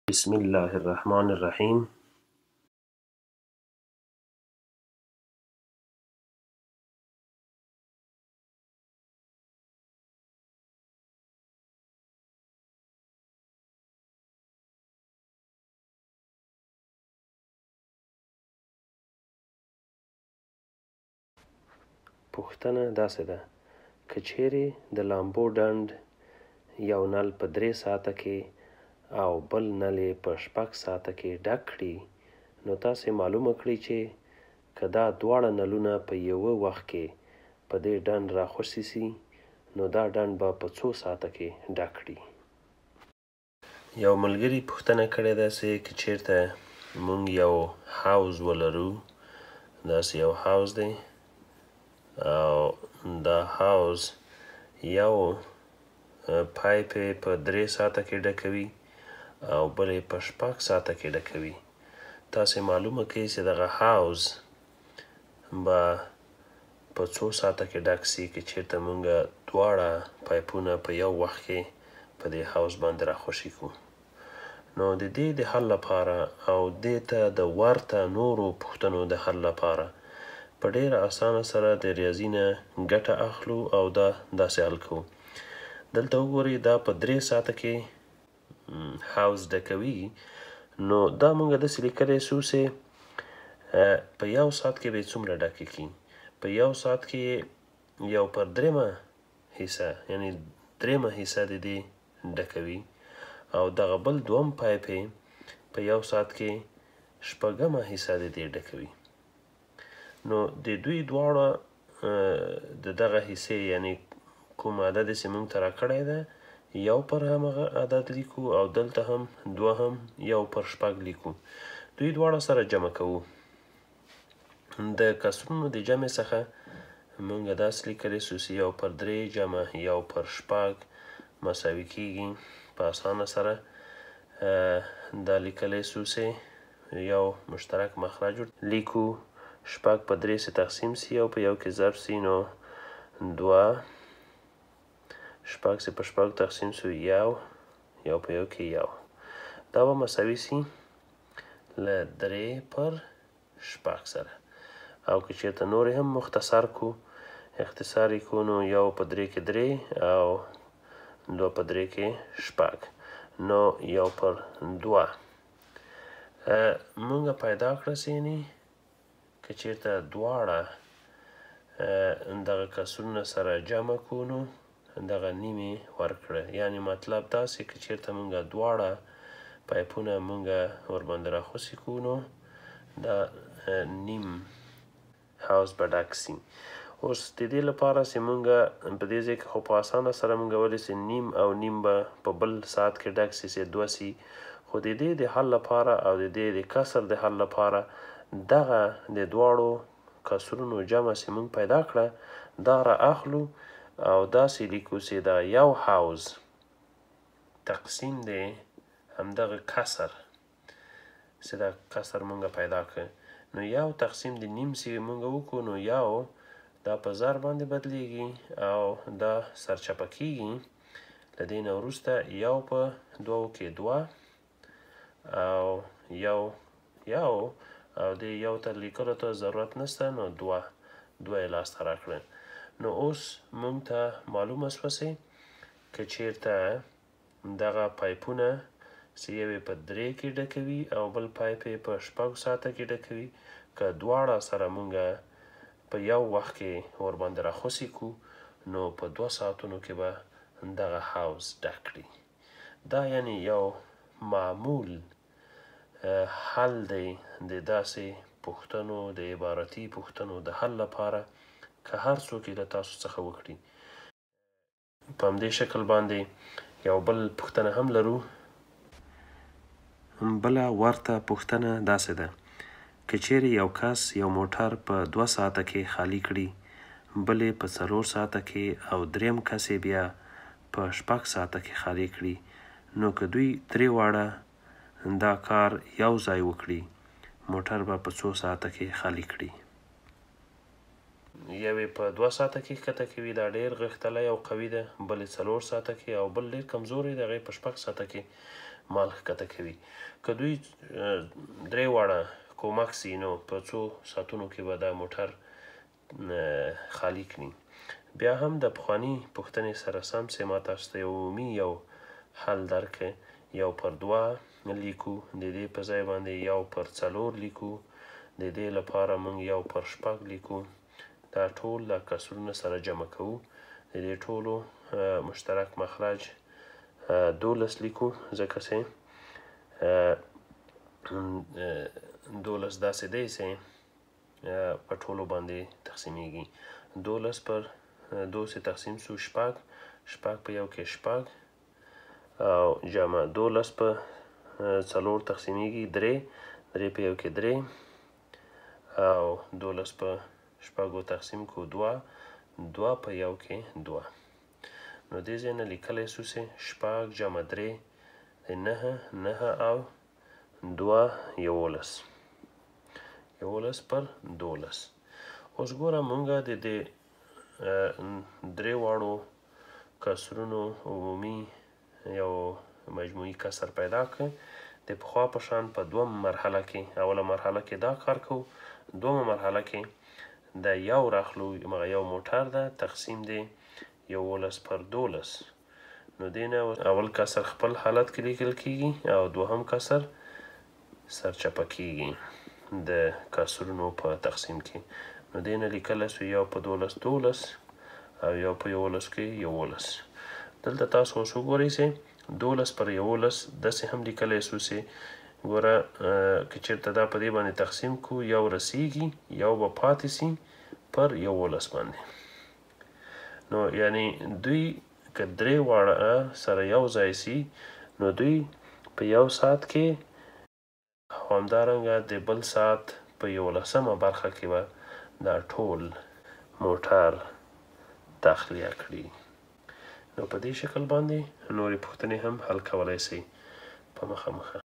بسم الله الرحمن الرحیم. پوښتنه داسې ده: که چیرې د لامبو ډنډ یو نل په 3 ساعته کې او بل نل یې په 6 ساعته کې ډک کړي، نو تاسې معلومه کړئ چې که دا دواړه نلونه په یوه وخت کې په دې ډنډ راخوشي سي، نو دا ډنډ به په څو ساعته کې ډک کړي. یو ملګري پوښتنه کړې ده چې که چیرته مونږ یو حوض ولرو، داسې یو حوض دی او دا حوض یو پایپ په 3 ساعته کې ډکوي او بل یې په 6 ساعته کې ډکوي. تاسې معلومه کړئ چې دغه حوض به په څو ساعته کې ډک سي که چیرته مونږ دواړه پایپونه په یو وخت کې په دې حوض باندې راخوشي کړو. نو د دې د حل لپاره او دې ته د ورته نورو پوښتنو د حل لپاره په ډیره اسانه سره د ریاضي نه ګټه اخلو او دا داسې حل کوو. دلته وګورئ، دا په 3 ساعته کې حوض ډکوي، نو دا مونږ داسې لیکلی سو چې په یو ساعت کې به یې څومره ډکې کړي. په یو ساعت کې یو پر 3 حصه یعنی 3 حصه د دې ډکوي او دغه بل دوم پایپ په یو ساعت کې 6 حصه د دې ډکوي. نو د دوی دواړه د دغه حصې یعنی کوم عدد چې مونږ ته راکړی ده یو پر همغه عدد لیکو او دلته هم دوهم یو پر 6 لیکو. دوی دواړه سره جمع کوو. د کسرونو د جمع څخه مونږ داسې لیکلی سو چې یو پر 3 جمع یو پر 6 مساوي کیږي. په اسانه سره دا لیکلی سو چې یو مشترک مخرج لیکو، 6 په 3 سي تقسیم سي او په یو کې ضرب سي، نو 2 6 سي په 6 تقسیم سو یو په یو کې یو. دا به مساوي سي له 3 پر 6 سره. او که چېرته نور هم مختصر کو اختصار یې کو، نو 1 په 3 کې 3 او 2 په 3 کې 6، نو 1 پر 2. مونږ پیدا کړه چې یعنې که چېرته دواړه دغه کسرونه سره جمع کو، نو دغه نیم یې ورکړه. یعنې مطلب داسې که چېرته مونږ دواړه پایپونه مونږ ورباندې راخوسي کو، نو دا نیم حوض به ډک سي. اوس د دې لپاره چې مونږ په دې ځای کې خو په اسانه سره مونږ ولی چې نیم او نیم به په بل ساعت کې ډک سي چې 2 سي، خو د دې د حل لپاره او د دې د کسر د حل لپاره دغه د دواړو کسرونو جمع چې مونږ پیدا کړه دا را اخلو او داسې لیکو چې دا یو حوض تقسیم دی همدغه کسر چې دا کسر مونږ پیدا کړ، نو یو تقسیم د نیم چې مونږ وکړو، نو یو دا په زر باندې بدلیږي او دا سرچپه کیږي. له دې نه وروسته 1 په 2 کې 2 او یو او د یو ته لیکلو ته ضرورت نشته، نو 2 یې لاسته راکړه. نو اوس مونږ ته معلومه شوه چې که چیرته دغه پایپونه چې یو یې په 3 کې ډکوي او بل پایپ یې په 6 ساعته کې ډکوي، که دواړه سره مونږ په یو وخت کې ورباندې راخوسي کو، نو په 2 ساعتونو کې به دغه حوض ډک کړي. دا یعنی یو معمول حل دی د داسې پوښتنو د عبارتي پوښتنو د حل لپاره که هر څوک یې له تاسو څخه وکړي. په همدې شکل باندې یو بل پوښتنه هم لرو. بله ورته پوښتنه داسې ده: که چیرې یو کس یو موټر په 2 ساعته کې خالی کړي، بل یې په 4 ساعته کې او دریم کس یې بیا په 6 ساعته کې خالی کړي، نو که دوی درې واړه دا کار یو ځای وکړي، موټر به په څو ساعته کې خالی کړي؟ یوې په 2 ساعته کې ښکته کوي، دا ډېر غښتلی او قوي ده. بلې 4 ساعته کې، او بل ډېر کمزوری دی، هغې په 6 ساعته کې مال ښکته کوي. که دوی 3 واړه کومک سي نو په څو ساعتونو کې به دا موټر خالي کړي. بیا هم د پخواني پوښتنې سره سم چې ما تاسو ته یو عمومي یو حل درکړی، 1/2 لیکو، د دې په ځای باندې 1/4 لیکو، د دې لپاره موږ 1/6 لیکو. دا ټول دا کسرونه سره جمع کوو، د دې ټولو مشترک مخرج 12 لیکو، ځکه چې 12 داسې دی چې په ټولو باندې تقسیمیږي. 12 پر 2 چې تقسیم شو 6، 6 په 1 کې 6 او جمع 12 په 4 تقسیمیږي 3، 3 په 1 کې 3 او 12 په 6 تقسیم کو 2، 2 په 1 کې 2. نو دې ځای نه لیکلی شو چې 6 جمع 3 9، 9 او 2 11، 11 پر 12. اوس ګوره مونږ د دې 3 واړو کسرونو عمومي یو مجموعي کسر پیدا کړ. د پخوا په شان په 2 مرحله کې، اوله مرحله کې دا کار کوو، 2 مرحله کې د یو راخلو یو موټر ده تقسیم دی 11 پر 12. نو دې نه اول کسر خپل حالت کې لیکل کیږي او دوهم کسر سرچپه کیږي د کسرونو په تقسیم کې. نو دې نه لیکلی شو 1 په 12 12 او 1 په 11 کې 11. دلته تاسو اوس وګورئ چې 12 پر 11 داسې هم لیکلی شو چې ګوره که چېرته دا په دې باندې تقسیم کړو، یو رسیږي، یو به پاتې سي پر 11 باندې. نو یعنی دوی که 3 واړه سره یو ځای سي نو دوی په 1 ساعت کې، همدارنګه د بل ساعت په 11مه برخه کې به دا ټول موټر تخلیه کړي. نو په دې شکل باندې نورې پوښتنې هم حل کولی سئ په مخه.